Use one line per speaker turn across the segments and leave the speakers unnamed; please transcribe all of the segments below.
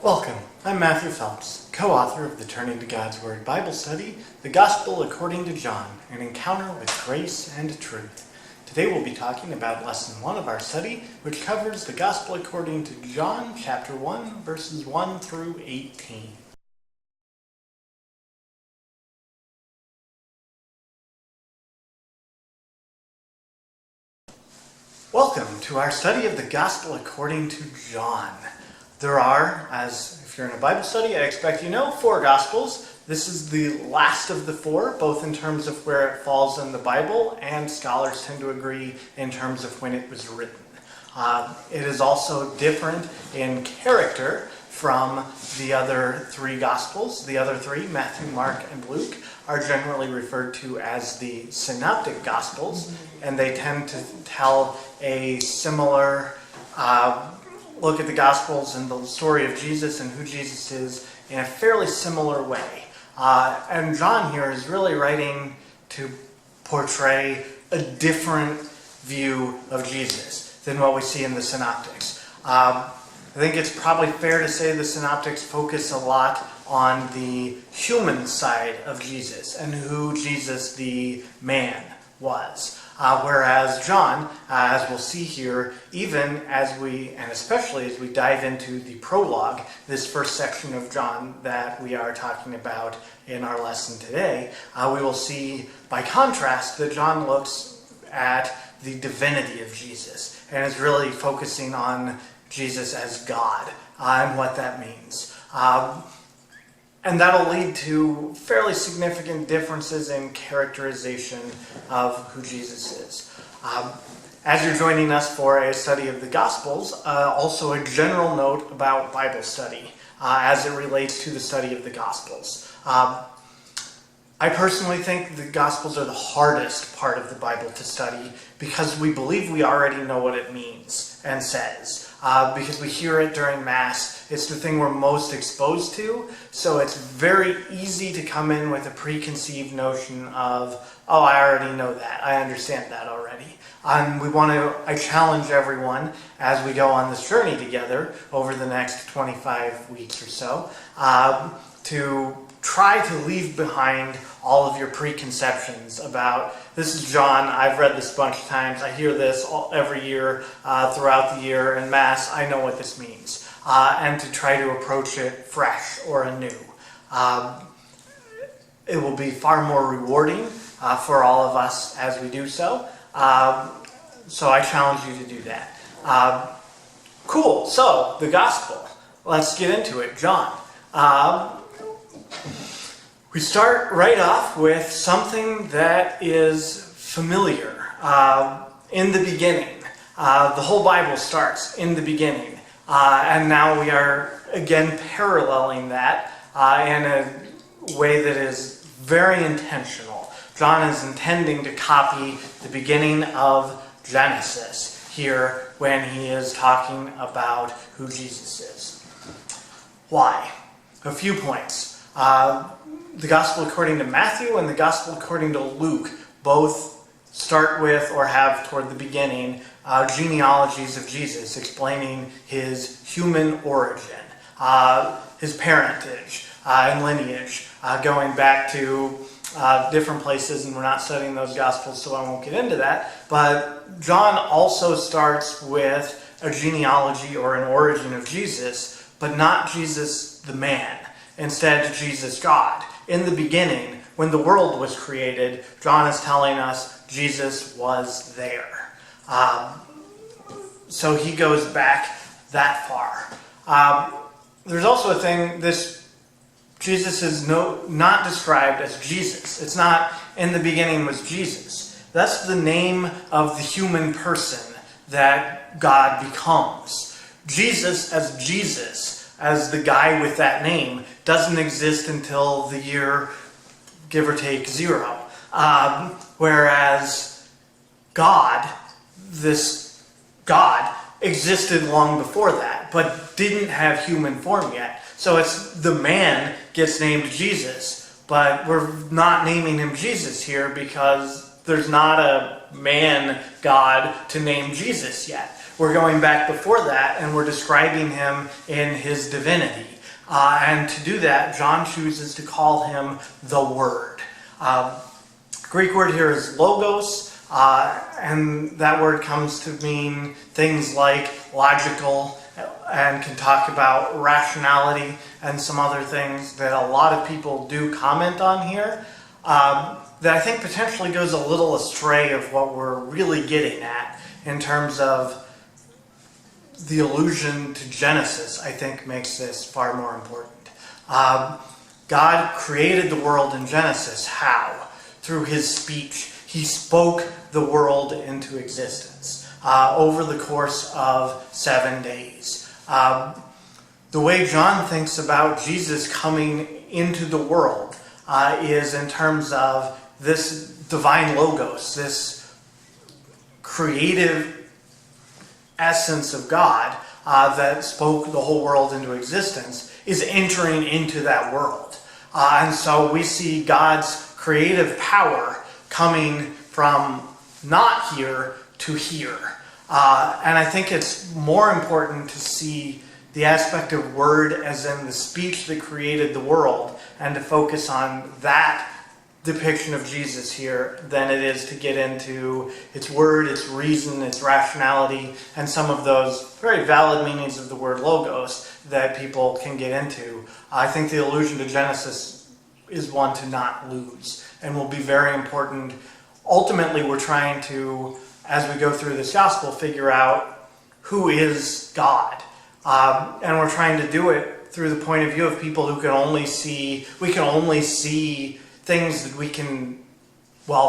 Welcome. I'm Matthew Phelps, co-author of the Turning to God's Word Bible study, The Gospel According to John, an encounter with grace and truth. Today we'll be talking about Lesson 1 of our study, which covers the Gospel according to John, chapter 1, verses 1 through 18. Welcome to our study of the Gospel according to John. There are, as if you're in a Bible study, I expect you know, 4 Gospels. This is the last of the 4, both in terms of where it falls in the Bible, and scholars tend to agree in terms of when it was written. It is also different in character from the other 3 Gospels. The other 3, Matthew, Mark, and Luke, are generally referred to as the Synoptic Gospels, and they tend to tell a similar look at the Gospels and the story of Jesus and who Jesus is in a fairly similar way. And John here is really writing to portray a different view of Jesus than what we see in the Synoptics. I think it's probably fair to say the Synoptics focus a lot on the human side of Jesus and who Jesus the man was. Whereas John, as we'll see here, even as we, and especially as we dive into the prologue, this first section of John that we are talking about in our lesson today, we will see, by contrast, that John looks at the divinity of Jesus and is really focusing on Jesus as God and what that means. And that'll lead to fairly significant differences in characterization of who Jesus is. As you're joining us for a study of the Gospels, also a general note about Bible study as it relates to the study of the Gospels. I personally think the Gospels are the hardest part of the Bible to study because we believe we already know what it means and says. Because we hear it during Mass. It's the thing we're most exposed to, so it's very easy to come in with a preconceived notion of, oh, I already know that, I understand that already. And I challenge everyone as we go on this journey together over the next 25 weeks or so, to try to leave behind all of your preconceptions about, this is John, I've read this a bunch of times, I hear this every year throughout the year in Mass, I know what this means. And to try to approach it fresh or anew. It will be far more rewarding for all of us as we do so. So I challenge you to do that. Cool, so the Gospel. Let's get into it. John. We start right off with something that is familiar. In the beginning. The whole Bible starts in the beginning. And now we are again paralleling that in a way that is very intentional. John is intending to copy the beginning of Genesis here when he is talking about who Jesus is. Why? A few points. The Gospel according to Matthew and the Gospel according to Luke both start with or have toward the beginning genealogies of Jesus explaining his human origin, his parentage and lineage, going back to different places, and we're not studying those Gospels, so I won't get into that. But John also starts with a genealogy or an origin of Jesus, but not Jesus the man. Instead, Jesus God. In the beginning, when the world was created, John is telling us Jesus was there. So he goes back that far. There's also a thing, Jesus is not described as Jesus. It's not, in the beginning was Jesus. That's the name of the human person that God becomes. Jesus, as the guy with that name, doesn't exist until the year, give or take, 0. Whereas God, this God, existed long before that, but didn't have human form yet. So it's the man gets named Jesus, but we're not naming him Jesus here because there's not a man God to name Jesus yet. We're going back before that, and we're describing him in his divinity. And to do that, John chooses to call him the Word. Greek word here is logos, and that word comes to mean things like logical, and can talk about rationality and some other things that a lot of people do comment on here, that I think potentially goes a little astray of what we're really getting at in terms of the allusion to Genesis. I think makes this far more important. God created the world in Genesis. How? Through his speech. He spoke the world into existence over the course of 7 days. The way John thinks about Jesus coming into the world is in terms of this divine logos, this creative essence of God that spoke the whole world into existence, is entering into that world. And so we see God's creative power coming from not here to here. And I think it's more important to see the aspect of word as in the speech that created the world, and to focus on that depiction of Jesus here than it is to get into its word, its reason, its rationality, and some of those very valid meanings of the word logos that people can get into. I think the allusion to Genesis is one to not lose and will be very important. Ultimately, we're trying to, as we go through this gospel, figure out who is God. And we're trying to do it through the point of view of people who can only see things that we can,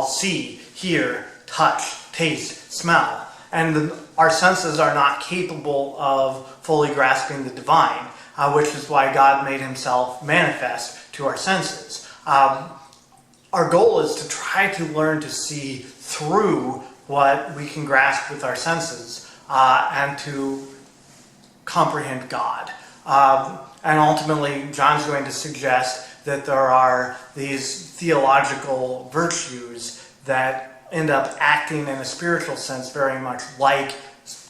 see, hear, touch, taste, smell. And our senses are not capable of fully grasping the divine, which is why God made himself manifest to our senses. Our goal is to try to learn to see through what we can grasp with our senses and to comprehend God. And ultimately, John's going to suggest that there are these theological virtues that end up acting in a spiritual sense very much like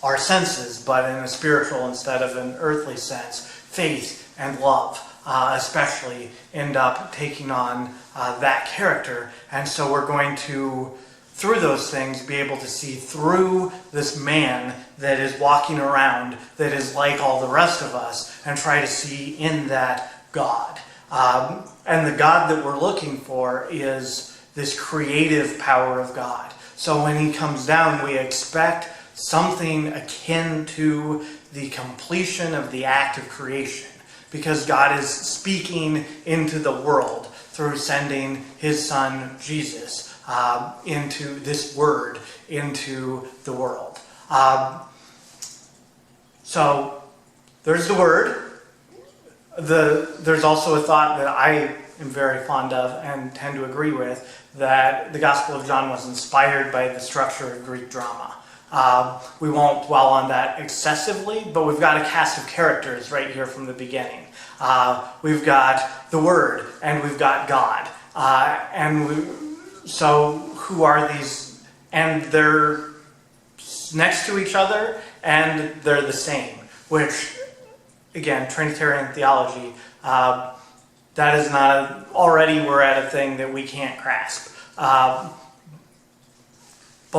our senses, but in a spiritual instead of an earthly sense. Faith and love especially end up taking on that character. And so we're going to, through those things, be able to see through this man that is walking around, that is like all the rest of us, and try to see in that God. And the God that we're looking for is this creative power of God. So when he comes down, we expect something akin to the completion of the act of creation, because God is speaking into the world through sending his son Jesus into this word into the world. So there's the word. There's also a thought that I am very fond of and tend to agree with, that the Gospel of John was inspired by the structure of Greek drama. We won't dwell on that excessively, but we've got a cast of characters right here from the beginning. We've got the Word, and we've got God. So who are these? And they're next to each other, and they're the same, which, again, Trinitarian theology, that is not already we're at a thing that we can't grasp. But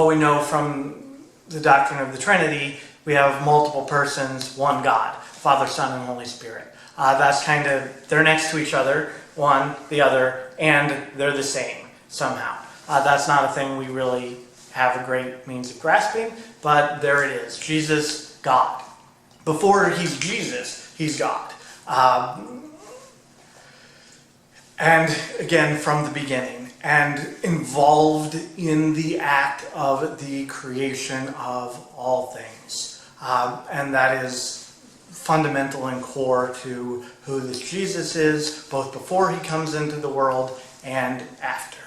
we know from the doctrine of the Trinity, we have multiple persons, one God, Father, Son, and Holy Spirit. That's kind of, they're next to each other, one, the other, and they're the same somehow. That's not a thing we really have a great means of grasping, but there it is. Jesus, God. Before he's Jesus, he's God. And again, from the beginning, and involved in the act of the creation of all things. And that is fundamental and core to who this Jesus is, both before he comes into the world and after.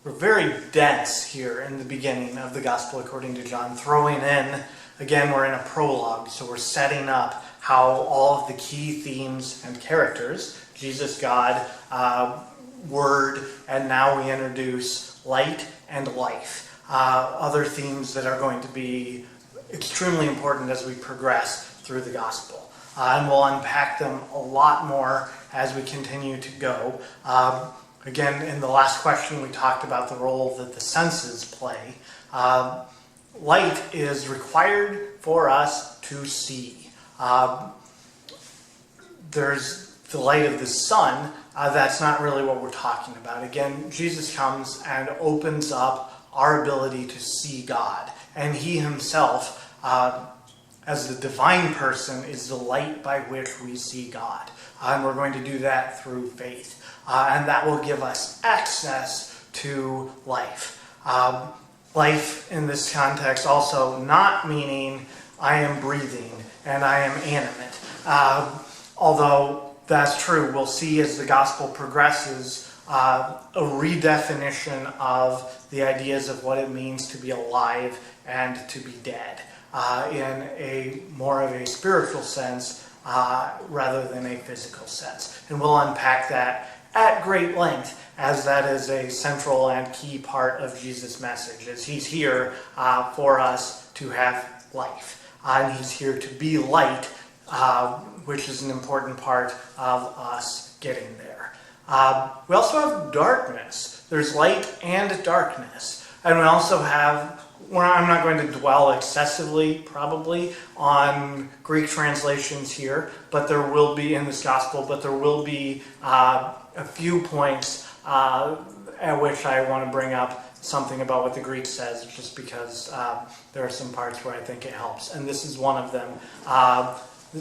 We're very dense here in the beginning of the Gospel according to John, throwing in, again, we're in a prologue, so we're setting up how all of the key themes and characters, Jesus, God, word, and now we introduce light and life. Other themes that are going to be extremely important as we progress through the gospel. And we'll unpack them a lot more as we continue to go. Again, in the last question, we talked about the role that the senses play. Light is required for us to see. There's the light of the sun. That's not really what we're talking about. Again, Jesus comes and opens up our ability to see God. And he himself, as the divine person, is the light by which we see God. And we're going to do that through faith. And that will give us access to life. Life in this context also not meaning I am breathing and I am animate. Although that's true, we'll see as the gospel progresses a redefinition of the ideas of what it means to be alive and to be dead in a more of a spiritual sense rather than a physical sense. And we'll unpack that at great length, as that is a central and key part of Jesus' message, as he's here for us to have life. And he's here to be light, which is an important part of us getting there. We also have darkness. There's light and darkness. And we also have, well, I'm not going to dwell excessively, probably, on Greek translations here, but there will be in this gospel, but there will be a few points at which I want to bring up something about what the Greek says, just because there are some parts where I think it helps. And this is one of them.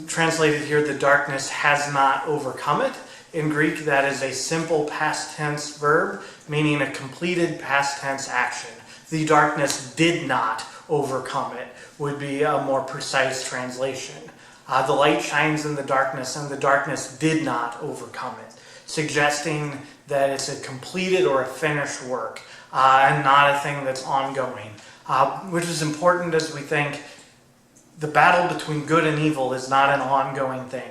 Translated here, the darkness has not overcome it. In Greek, that is a simple past tense verb, meaning a completed past tense action. The darkness did not overcome it would be a more precise translation. The light shines in the darkness, and the darkness did not overcome it, suggesting that it's a completed or a finished work, and not a thing that's ongoing, which is important as we think the battle between good and evil is not an ongoing thing.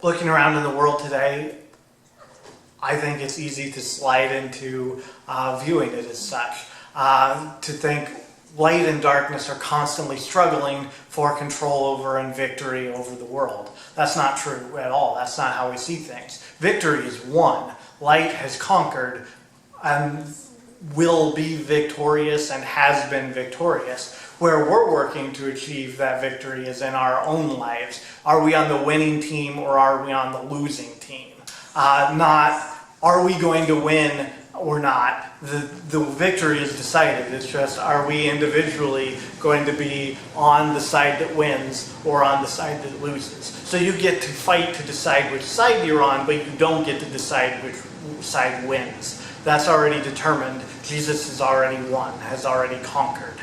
Looking around in the world today, I think it's easy to slide into viewing it as such, to think light and darkness are constantly struggling for control over and victory over the world. That's not true at all. That's not how we see things. Victory is won. Light has conquered and will be victorious and has been victorious. Where we're working to achieve that victory is in our own lives. Are we on the winning team or are we on the losing team? Not, are we going to win or not? The victory is decided. It's just, are we individually going to be on the side that wins or on the side that loses? So you get to fight to decide which side you're on, but you don't get to decide which side wins. That's already determined. Jesus has already won, has already conquered.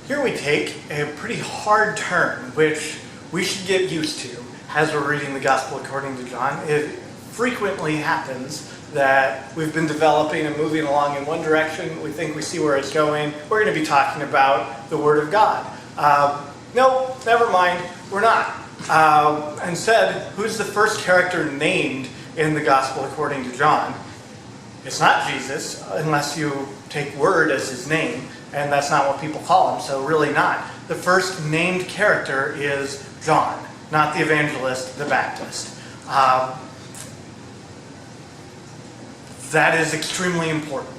Here we take a pretty hard turn, which we should get used to as we're reading the Gospel according to John. It frequently happens that we've been developing and moving along in one direction, we think we see where it's going, we're going to be talking about the Word of God. No, never mind, we're not. Instead, who's the first character named in the Gospel according to John? It's not Jesus, unless you take Word as his name. And that's not what people call him, so really not. The first named character is John, not the evangelist, the Baptist. That is extremely important.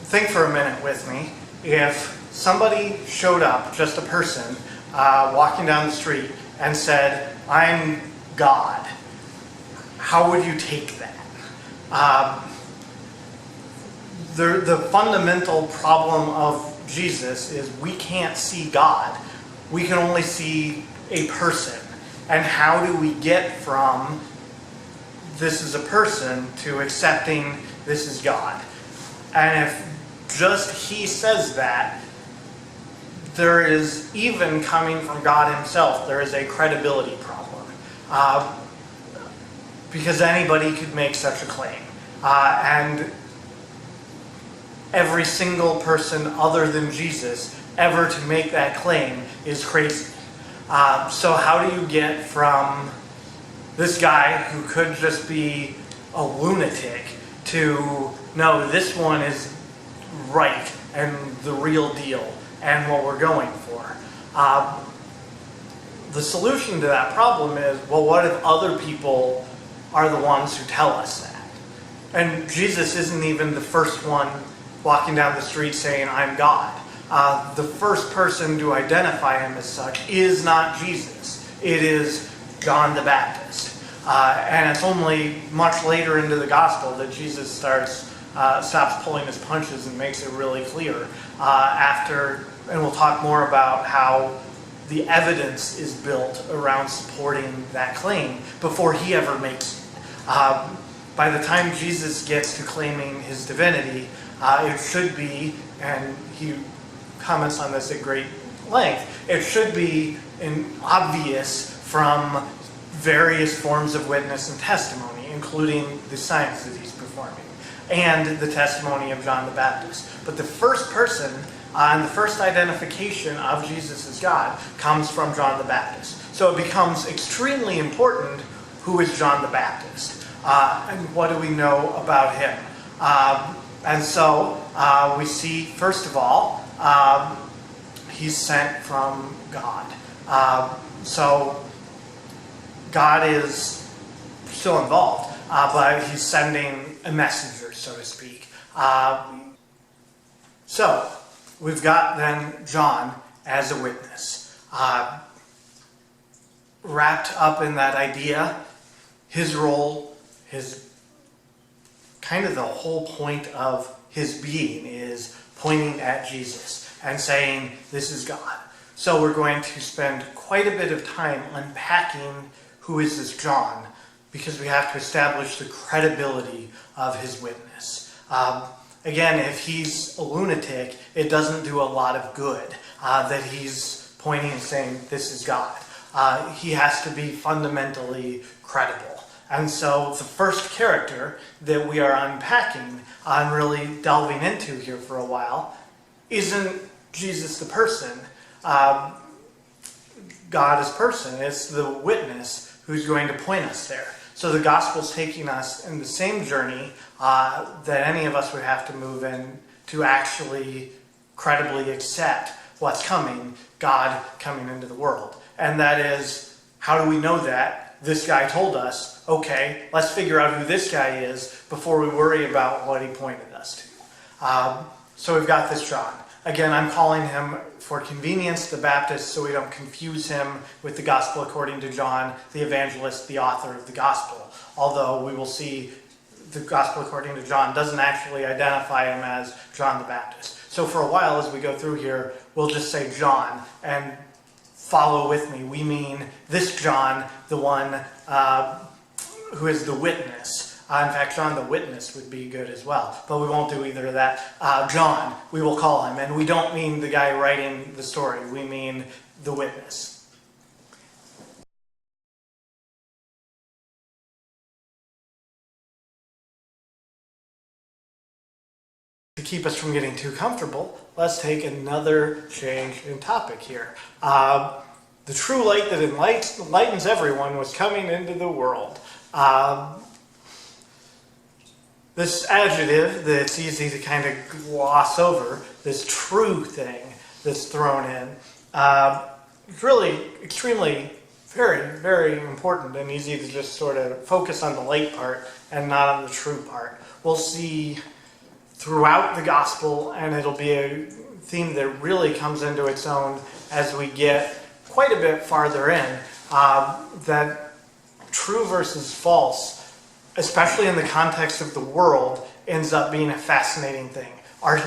Think for a minute with me. If somebody showed up, just a person, walking down the street and said, "I'm God," how would you take that? The fundamental problem of Jesus is we can't see God. We can only see a person. And how do we get from this is a person to accepting this is God? And if just he says that, there is, even coming from God himself, there is a credibility problem. Because anybody could make such a claim. And every single person other than Jesus ever to make that claim is crazy. So how do you get from this guy who could just be a lunatic to, no, this one is right and the real deal and what we're going for? The solution to that problem is, well, what if other people are the ones who tell us that? And Jesus isn't even the first one walking down the street saying, I'm God. The first person to identify him as such is not Jesus. It is John the Baptist. And it's only much later into the gospel that Jesus stops pulling his punches and makes it really clear. And we'll talk more about how the evidence is built around supporting that claim before he ever makes it. By the time Jesus gets to claiming his divinity, it should be, and he comments on this at great length, it should be obvious from various forms of witness and testimony, including the signs that he's performing, and the testimony of John the Baptist. But the first person and the first identification of Jesus as God comes from John the Baptist. So it becomes extremely important who is John the Baptist, and what do we know about him. And so we see, first of all, he's sent from God. So God is still involved, but he's sending a messenger, so to speak. So we've got then John as a witness. Wrapped up in that idea, his role, his kind of the whole point of his being is pointing at Jesus and saying, this is God. So we're going to spend quite a bit of time unpacking who is this John, because we have to establish the credibility of his witness. Again, if he's a lunatic, it doesn't do a lot of good that he's pointing and saying, this is God. He has to be fundamentally credible. And so the first character that we are unpacking and really delving into here for a while isn't Jesus the person, God as person. It's the witness who's going to point us there. So the gospel's taking us in the same journey that any of us would have to move in to actually credibly accept what's coming, God coming into the world. And that is, how do we know that? This guy told us, okay, let's figure out who this guy is before we worry about what he pointed us to. So we've got this John. Again, I'm calling him, for convenience, the Baptist, so we don't confuse him with the Gospel according to John, the evangelist, the author of the Gospel. Although we will see the Gospel according to John doesn't actually identify him as John the Baptist. So for a while, as we go through here, we'll just say John, and follow with me. We mean this John, the one who is the witness. In fact, John the Witness would be good as well, but we won't do either of that. John, we will call him, and we don't mean the guy writing the story. We mean the witness. To keep us from getting too comfortable, let's take another change in topic here. The true light that enlightens everyone was coming into the world. This adjective that's easy to kind of gloss over, this true thing that's thrown in, is really extremely, very, very important and easy to just sort of focus on the light part and not on the true part. We'll see throughout the gospel, and it'll be a theme that really comes into its own as we get quite a bit farther in, that true versus false, especially in the context of the world, ends up being a fascinating thing. Our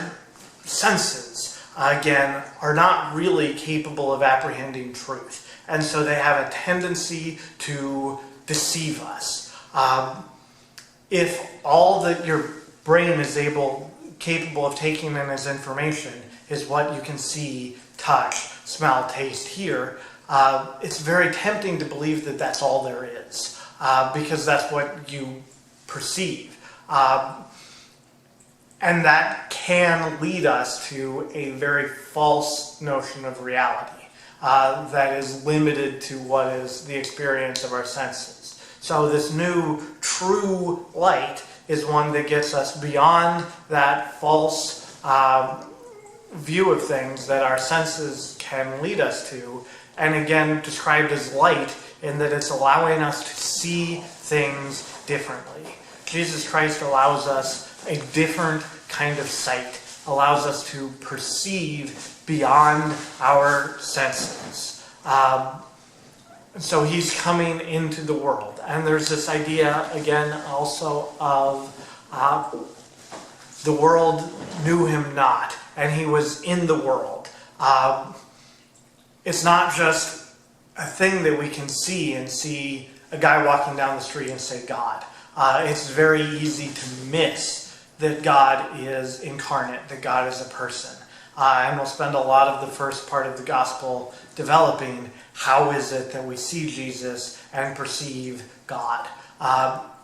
senses, again, are not really capable of apprehending truth, and so they have a tendency to deceive us. If all that your brain is capable of taking in as information is what you can see, touch, smell, taste, hear, it's very tempting to believe that that's all there is, because that's what you perceive. And that can lead us to a very false notion of reality that is limited to what is the experience of our senses. So this new true light is one that gets us beyond that false view of things that our senses can lead us to, and again described as light in that it's allowing us to see things differently. Jesus Christ allows us a different kind of sight, allows us to perceive beyond our senses. So he's coming into the world. And there's this idea, again, also of the world knew him not, and he was in the world. It's not just a thing that we can see and see a guy walking down the street and say God. It's very easy to miss that God is incarnate, that God is a person. And we'll spend a lot of the first part of the gospel developing how is it that we see Jesus and perceive God.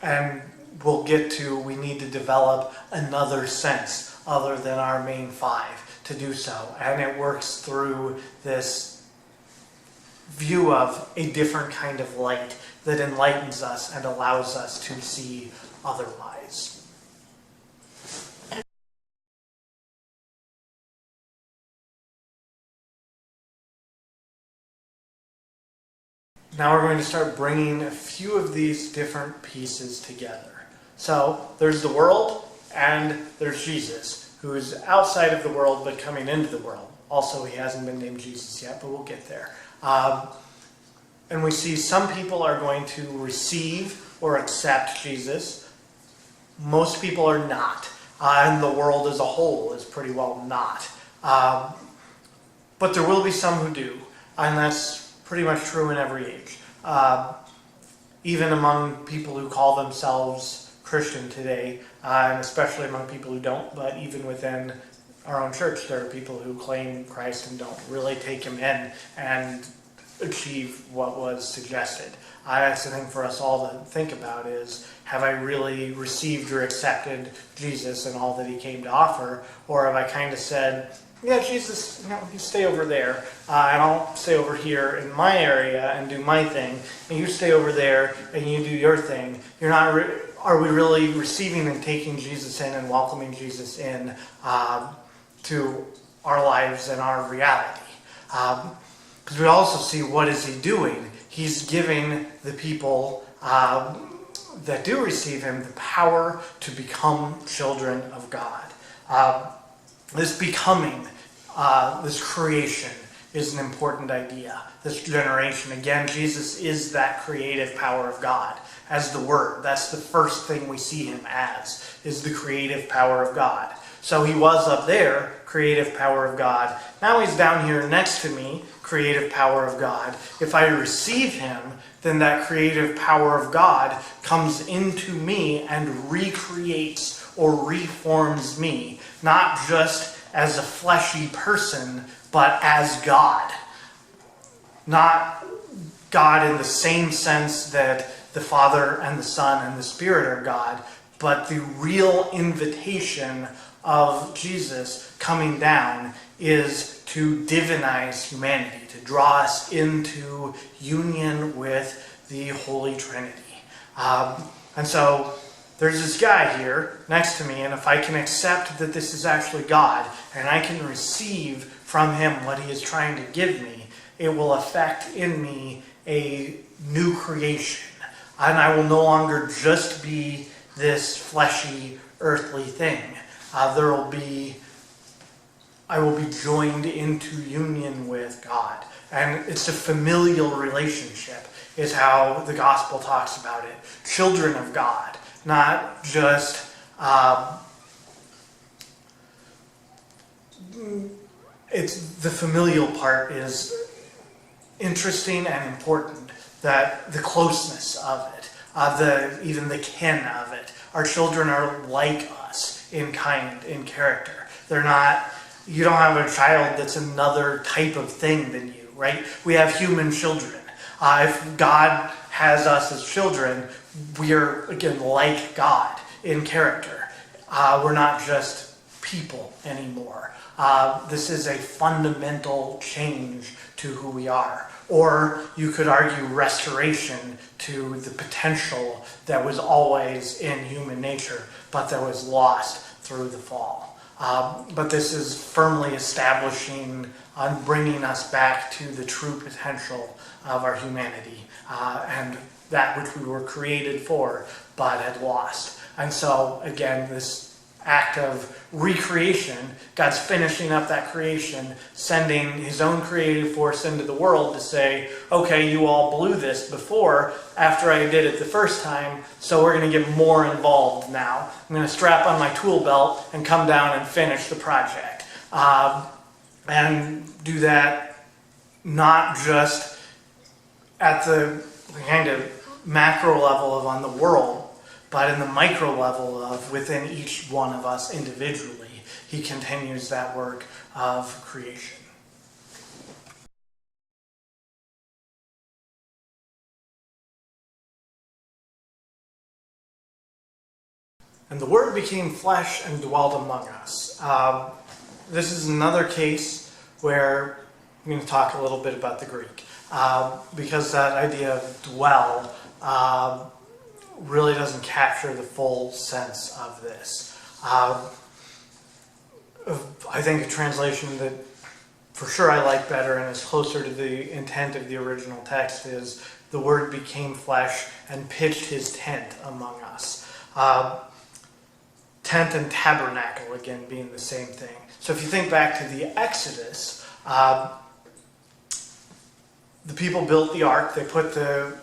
And we'll get to, we need to develop another sense other than our main five to do so. And it works through this view of a different kind of light that enlightens us and allows us to see otherwise. Now we're going to start bringing a few of these different pieces together. So there's the world and there's Jesus, who is outside of the world but coming into the world. Also, he hasn't been named Jesus yet, but we'll get there. And we see some people are going to receive or accept Jesus. Most people are not. And the world as a whole is pretty well not. But there will be some who do. And that's pretty much true in every age. Even among people who call themselves Christian today, and especially among people who don't, but even within our own church, there are people who claim Christ and don't really take him in and achieve what was suggested. That's the thing for us all to think about is, have I really received or accepted Jesus and all that he came to offer? Or have I kind of said, yeah, Jesus, you stay over there, and I'll stay over here in my area and do my thing, and you stay over there and you do your thing. You're not. Are we really receiving and taking Jesus in and welcoming Jesus in to our lives and our reality? Because we also see, what is he doing? He's giving the people that do receive him the power to become children of God. This becoming, this creation is an important idea. This generation, again, Jesus is that creative power of God as the Word. That's the first thing we see him as, is the creative power of God. So he was up there, creative power of God. Now he's down here next to me, creative power of God. If I receive him, then that creative power of God comes into me and recreates or reforms me, not just as a fleshy person, but as God. Not God in the same sense that the Father and the Son and the Spirit are God, but the real invitation of Jesus coming down is to divinize humanity, to draw us into union with the Holy Trinity. And so there's this guy here next to me, and if I can accept that this is actually God, and I can receive from him what he is trying to give me, it will affect in me a new creation. And I will no longer just be this fleshy, earthly thing. I will be joined into union with God. And it's a familial relationship, is how the gospel talks about it. Children of God, not just it's the familial part is interesting and important, that the closeness of it, even the kin of it. Our children are like us in kind, in character. They're not, you don't have a child that's another type of thing than you, right? We have human children. If God has us as children, we're, again, like God in character. We're not just people anymore. This is a fundamental change to who we are. Or you could argue restoration to the potential that was always in human nature, but that was lost through the fall. But this is firmly establishing and bringing us back to the true potential of our humanity and that which we were created for but had lost. And so, again, this act of recreation, God's finishing up that creation, sending his own creative force into the world to say, okay, you all blew this before, after I did it the first time, so we're going to get more involved now. I'm going to strap on my tool belt and come down and finish the project. And do that not just at the kind of macro level of on the world, but in the micro level of within each one of us individually. He continues that work of creation. And the Word became flesh and dwelt among us. This is another case where I'm going to talk a little bit about the Greek, because that idea of dwell really doesn't capture the full sense of this. I think a translation that for sure I like better and is closer to the intent of the original text is, the Word became flesh and pitched his tent among us. Tent and tabernacle, again, being the same thing. So if you think back to the Exodus, the people built the ark, they put the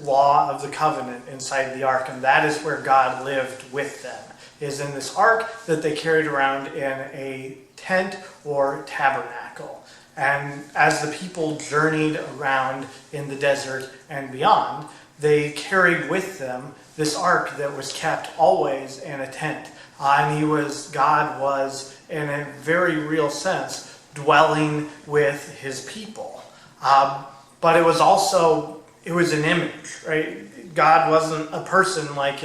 law of the covenant inside the ark, and that is where God lived with them, is in this ark that they carried around in a tent or tabernacle. And as the people journeyed around in the desert and beyond, they carried with them this ark that was kept always in a tent. And God was, in a very real sense, dwelling with his people. But it was also, it was an image, right? God wasn't a person like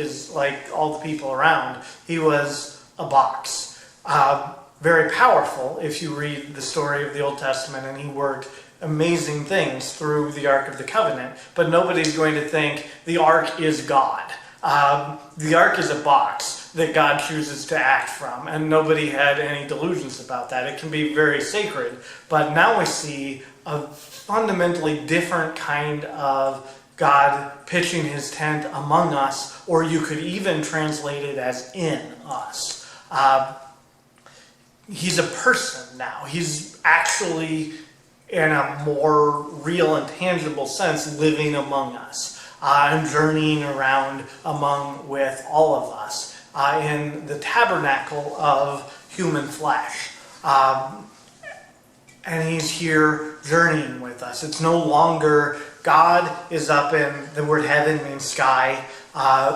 all the people around. He was a box. Very powerful if you read the story of the Old Testament, and he worked amazing things through the Ark of the Covenant, but nobody's going to think the Ark is God. The Ark is a box that God chooses to act from, and nobody had any delusions about that. It can be very sacred, but now we see a fundamentally different kind of God pitching his tent among us, or you could even translate it as in us. He's a person now. He's actually, in a more real and tangible sense, living among us and journeying around with all of us in the tabernacle of human flesh. And he's here journeying with us. It's no longer God is up in, the word heaven means sky.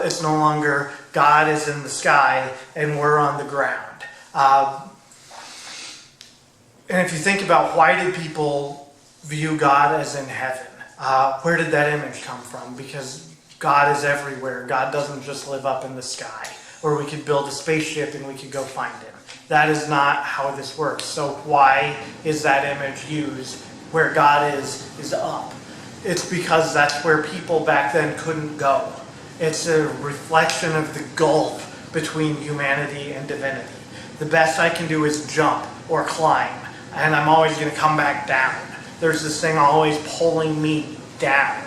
It's no longer God is in the sky and we're on the ground. And if you think about, why did people view God as in heaven? Where did that image come from? Because God is everywhere. God doesn't just live up in the sky, where we could build a spaceship and we could go find him. That is not how this works. So why is that image used where God is up? It's because that's where people back then couldn't go. It's a reflection of the gulf between humanity and divinity. The best I can do is jump or climb, and I'm always going to come back down. There's this thing always pulling me down,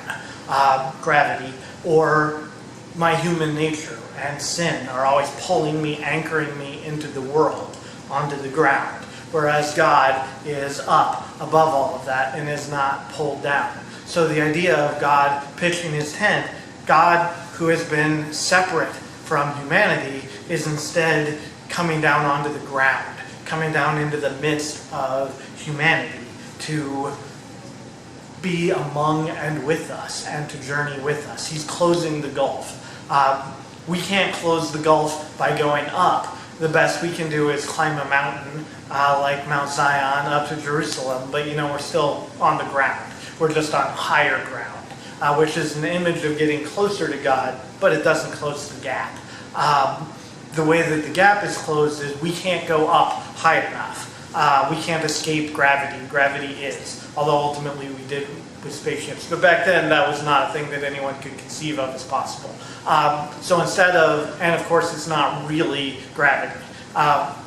gravity, or my human nature and sin are always pulling me, anchoring me into the world, onto the ground. Whereas God is up above all of that and is not pulled down. So the idea of God pitching his tent, God who has been separate from humanity, is instead coming down onto the ground, coming down into the midst of humanity to be among and with us and to journey with us. He's closing the gulf. We can't close the gulf by going up. The best we can do is climb a mountain like Mount Zion up to Jerusalem, but we're still on the ground. We're just on higher ground, which is an image of getting closer to God, but it doesn't close the gap. the way that the gap is closed is we can't go up high enough. We can't escape gravity. Gravity is, although ultimately we did with spaceships. But back then, that was not a thing that anyone could conceive of as possible. So instead of, and of course it's not really gravity.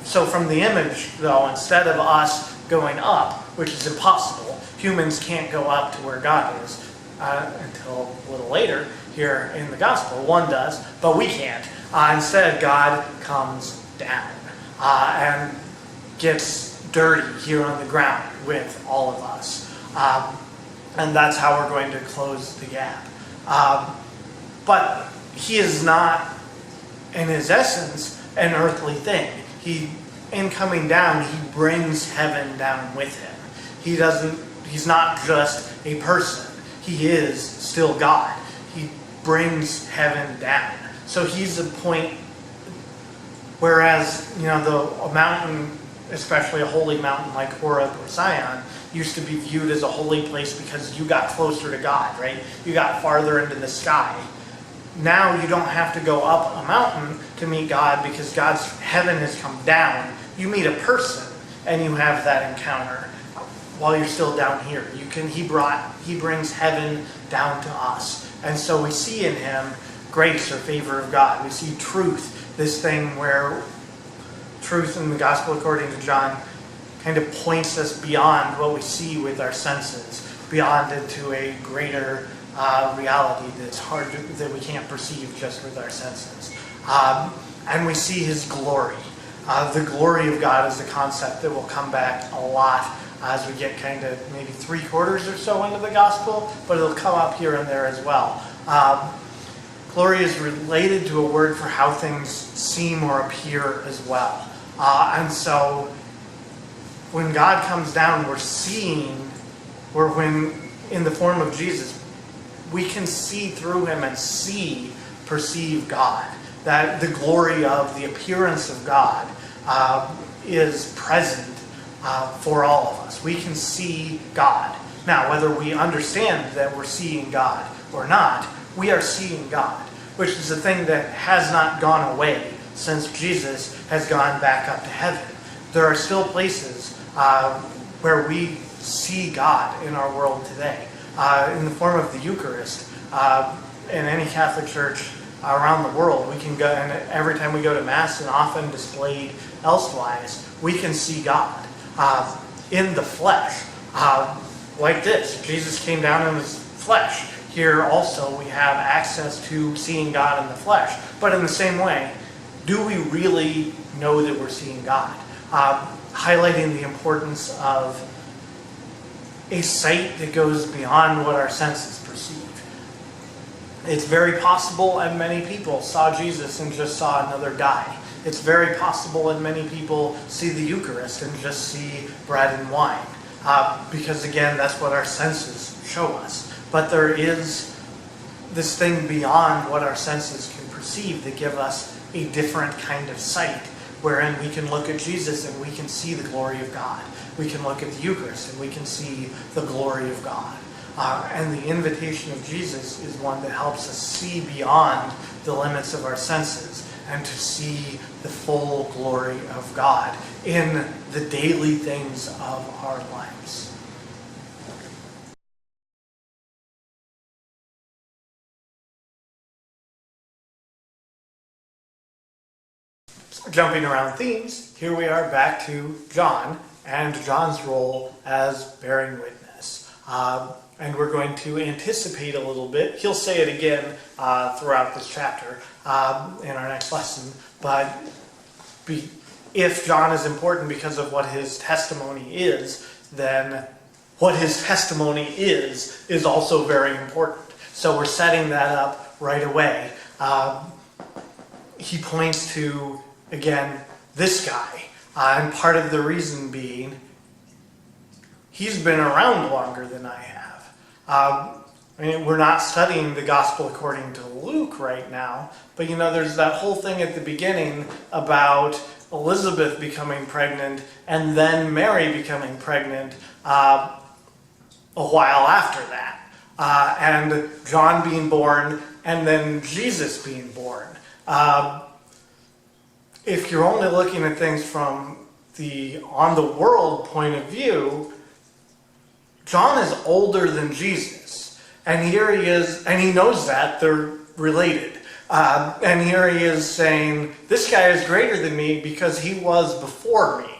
So from the image, though, instead of us going up, which is impossible, humans can't go up to where God is until a little later here in the gospel. One does, but we can't. Instead, God comes down and gets dirty here on the ground with all of us. And that's how we're going to close the gap. But he is not, in his essence, an earthly thing. In coming down, he brings heaven down with him. He's not just a person. He is still God. He brings heaven down. So he's a point, whereas, a mountain, especially a holy mountain like Horeb or Zion, used to be viewed as a holy place because you got closer to God, right? You got farther into the sky. Now you don't have to go up a mountain to meet God because God's heaven has come down. You meet a person and you have that encounter while you're still down here. He brings heaven down to us. And so we see in him grace or favor of God. We see truth, this thing where truth in the gospel according to John kind of points us beyond what we see with our senses, beyond into a greater reality that we can't perceive just with our senses. And we see his glory. The glory of God is a concept that will come back a lot as we get kind of maybe 3/4 or so into the gospel, but it'll come up here and there as well. Glory is related to a word for how things seem or appear as well. And so when God comes down, when in the form of Jesus, we can see through him and perceive God. That the glory of the appearance of God is present for all of us. We can see God. Now, whether we understand that we're seeing God or not, we are seeing God, which is a thing that has not gone away since Jesus has gone back up to heaven. There are still places where we see God in our world today, in the form of the Eucharist. In any Catholic church around the world, we can go, and every time we go to Mass, and often displayed elsewise, we can see God in the flesh, like this. Jesus came down in his flesh. Here also we have access to seeing God in the flesh. But in the same way, do we really know that we're seeing God? Highlighting the importance of a sight that goes beyond what our senses perceive. It's very possible, and many people saw Jesus and just saw another guy. It's very possible, and many people see the Eucharist and just see bread and wine. Because again, that's what our senses show us. But there is this thing beyond what our senses can perceive that give us a different kind of sight, wherein we can look at Jesus and we can see the glory of God. We can look at the Eucharist and we can see the glory of God. And the invitation of Jesus is one that helps us see beyond the limits of our senses and to see the full glory of God in the daily things of our lives. Jumping around themes, here we are back to John and John's role as bearing witness. And we're going to anticipate a little bit. He'll say it again throughout this chapter in our next lesson. But if John is important because of what his testimony is, then what his testimony is also very important. So we're setting that up right away. He points to, again, this guy. And part of the reason being, he's been around longer than I have. We're not studying the Gospel according to Luke right now, but there's that whole thing at the beginning about Elizabeth becoming pregnant and then Mary becoming pregnant a while after that. And John being born and then Jesus being born. if you're only looking at things from the on the world point of view, John is older than Jesus. And here he is, and he knows that they're related. And here he is saying, this guy is greater than me because he was before me.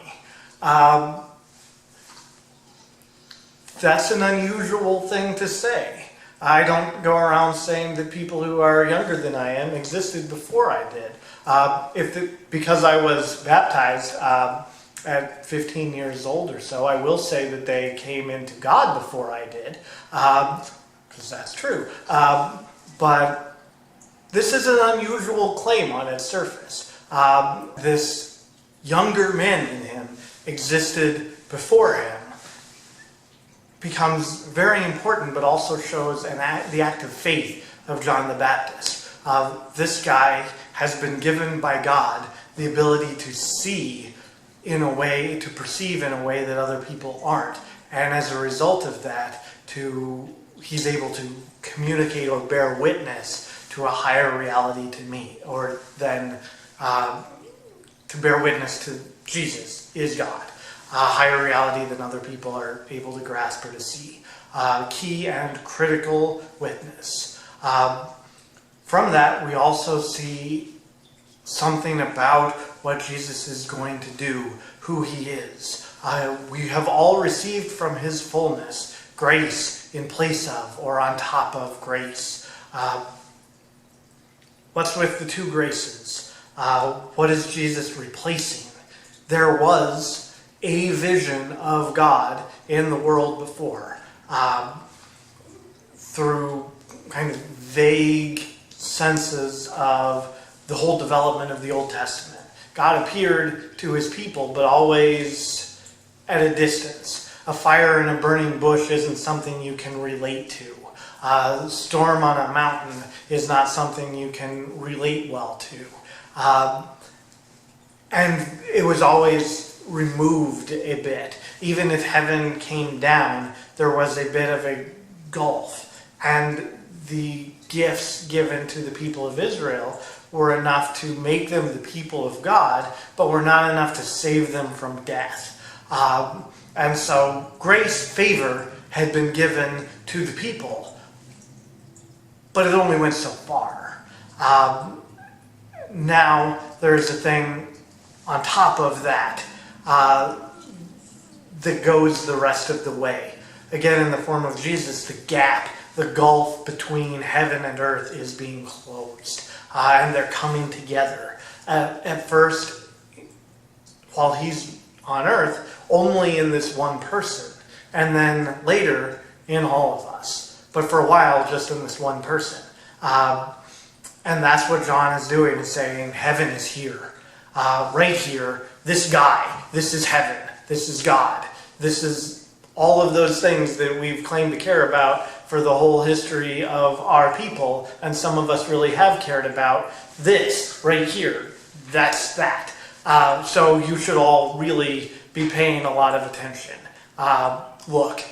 That's an unusual thing to say. I don't go around saying that people who are younger than I am existed before I did. Because I was baptized at 15 years old or so, I will say that they came into God before I did, because that's true. But this is an unusual claim on its surface. This younger man than him existed before him becomes very important, but also shows the act of faith of John the Baptist. This guy has been given by God the ability to see in a way, to perceive in a way that other people aren't. And as a result of that, he's able to communicate or bear witness to a higher reality to me, or then to bear witness to Jesus is God. A higher reality than other people are able to grasp or to see. Key and critical witness. From that, we also see something about what Jesus is going to do, who he is. We have all received from his fullness grace in place of or on top of grace. What's with the two graces? What is Jesus replacing? There was a vision of God in the world before, through kind of vague senses of the whole development of the Old Testament. God appeared to his people, but always at a distance. A fire in a burning bush isn't something you can relate to. A storm on a mountain is not something you can relate well to. And it was always removed a bit. Even if heaven came down, there was a bit of a gulf. And the gifts given to the people of Israel were enough to make them the people of God, but were not enough to save them from death. And so grace, favor, had been given to the people, but it only went so far. Now there's a thing on top of that that goes the rest of the way. Again, in the form of Jesus, the gap, the gulf between heaven and earth is being closed. And they're coming together. At first, while he's on earth, only in this one person. And then later, in all of us. But for a while, just in this one person. And that's what John is doing, is saying, heaven is here. Right here, this guy, this is heaven. This is God. This is all of those things that we've claimed to care about for the whole history of our people, and some of us really have cared about. This right here, that's that. So you should all really be paying a lot of attention. Look.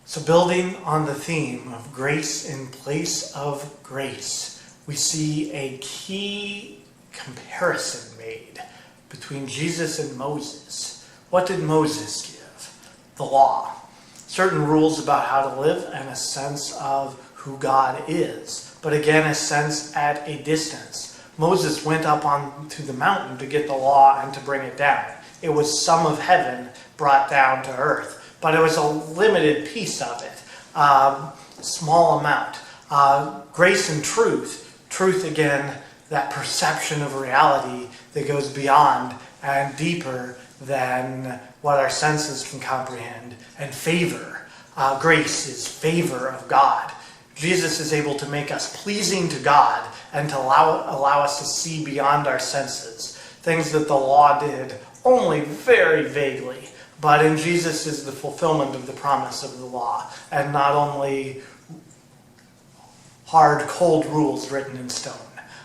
So building on the theme of grace in place of grace, we see a key comparison made between Jesus and Moses. What did Moses give? The law. Certain rules about how to live and a sense of who God is. But again, a sense at a distance. Moses went up onto the mountain to get the law and to bring it down. It was some of heaven brought down to earth. But it was a limited piece of it, small amount. Grace and truth. Truth, again, that perception of reality that goes beyond and deeper than what our senses can comprehend. And favor. Grace is favor of God. Jesus is able to make us pleasing to God and to allow us to see beyond our senses. Things that the law did only very vaguely. But in Jesus is the fulfillment of the promise of the law, and not only hard, cold rules written in stone.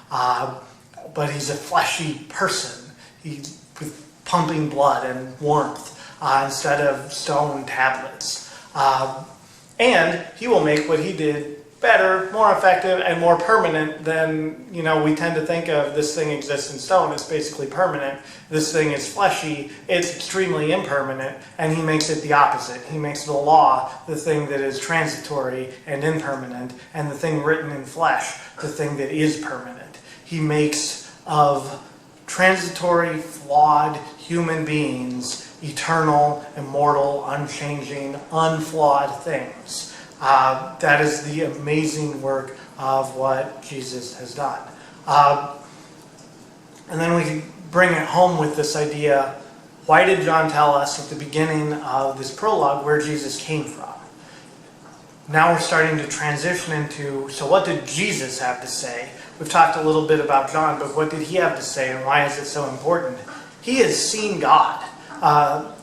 But he's a fleshy person. He's with pumping blood and warmth instead of stone tablets. And he will make what he did better, more effective, and more permanent than, we tend to think of. This thing exists in stone, it's basically permanent. This thing is fleshy, it's extremely impermanent, and he makes it the opposite. He makes the law the thing that is transitory and impermanent, and the thing written in flesh the thing that is permanent. He makes of transitory, flawed human beings eternal, immortal, unchanging, unflawed things. That is the amazing work of what Jesus has done. And then we bring it home with this idea, why did John tell us at the beginning of this prologue where Jesus came from? Now we're starting to transition into, so what did Jesus have to say? We've talked a little bit about John, but what did he have to say, and why is it so important? He has seen God.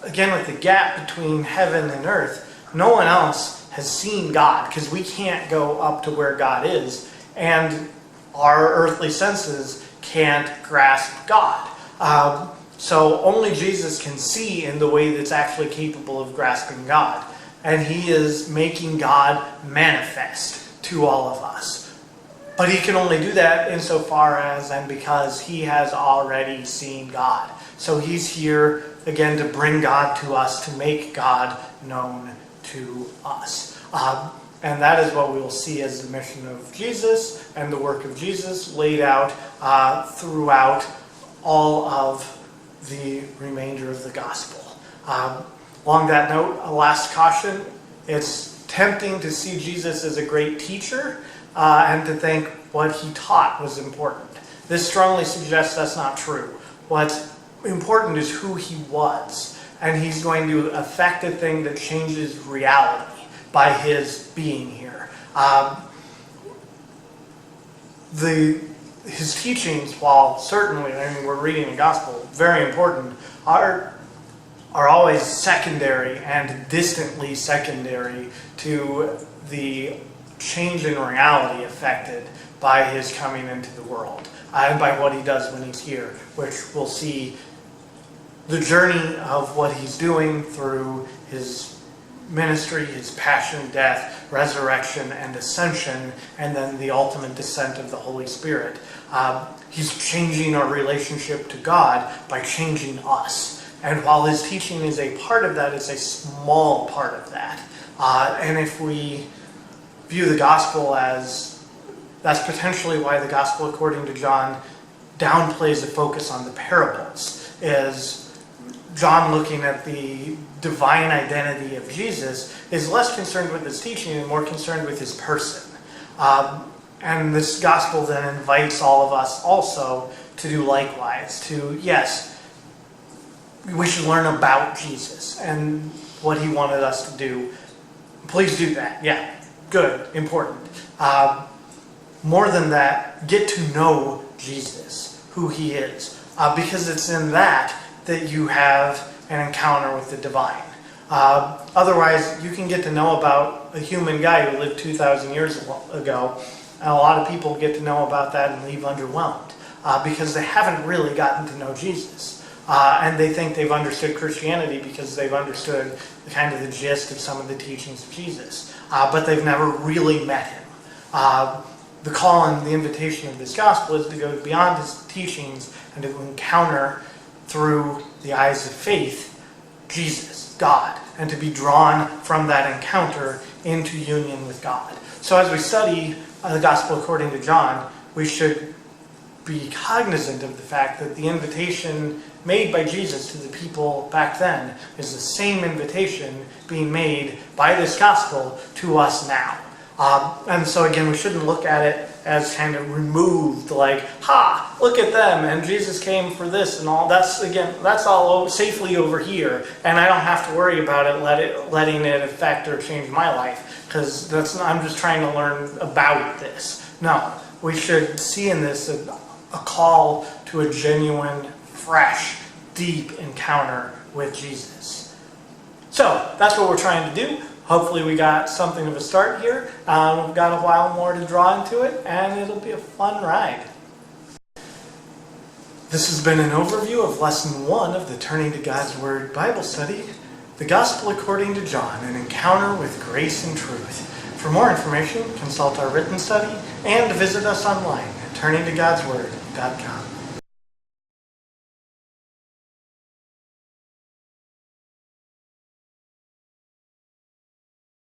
Again, with the gap between heaven and earth, no one else has seen God, because we can't go up to where God is, and our earthly senses can't grasp God. So only Jesus can see in the way that's actually capable of grasping God. And he is making God manifest to all of us. But he can only do that insofar as and because he has already seen God. So he's here, again, to bring God to us, to make God known to us. And that is what we will see as the mission of Jesus and the work of Jesus laid out throughout all of the remainder of the gospel. Along that note, a last caution. It's tempting to see Jesus as a great teacher and to think what he taught was important. This strongly suggests that's not true. What's important is who he was. And he's going to affect a thing that changes reality by his being here. His teachings, while certainly, we're reading the gospel, very important, are always secondary and distantly secondary to the change in reality affected by his coming into the world and by what he does when he's here, which we'll see the journey of what he's doing through his ministry, his passion, death, resurrection, and ascension, and then the ultimate descent of the Holy Spirit. He's changing our relationship to God by changing us. And while his teaching is a part of that, it's a small part of that. And if we view the gospel as, that's potentially why the gospel according to John downplays the focus on the parables, is John, looking at the divine identity of Jesus, is less concerned with his teaching and more concerned with his person. And this gospel then invites all of us also to do likewise, to, yes, we should learn about Jesus and what he wanted us to do. Please do that. Yeah, good, important. More than that, get to know Jesus, who he is, because it's in that you have an encounter with the divine. Otherwise, you can get to know about a human guy who lived 2,000 years ago, and a lot of people get to know about that and leave underwhelmed because they haven't really gotten to know Jesus. And they think they've understood Christianity because they've understood the gist of some of the teachings of Jesus. But they've never really met him. The call and the invitation of this gospel is to go beyond his teachings and to encounter through the eyes of faith Jesus, God, and to be drawn from that encounter into union with God. So as we study the gospel according to John, we should be cognizant of the fact that the invitation made by Jesus to the people back then is the same invitation being made by this gospel to us now. And so again, we shouldn't look at it as kind of removed, like, ha, look at them, and Jesus came for this and all. That's all safely over here, and I don't have to worry about it letting it affect or change my life, because I'm just trying to learn about this. No, we should see in this a call to a genuine, fresh, deep encounter with Jesus. So that's what we're trying to do. Hopefully we got something of a start here. We've got a while more to draw into it, and it'll be a fun ride. This has been an overview of Lesson 1 of the Turning to God's Word Bible Study. The Gospel According to John, an encounter with grace and truth. For more information, consult our written study and visit us online at turningtogodsword.com.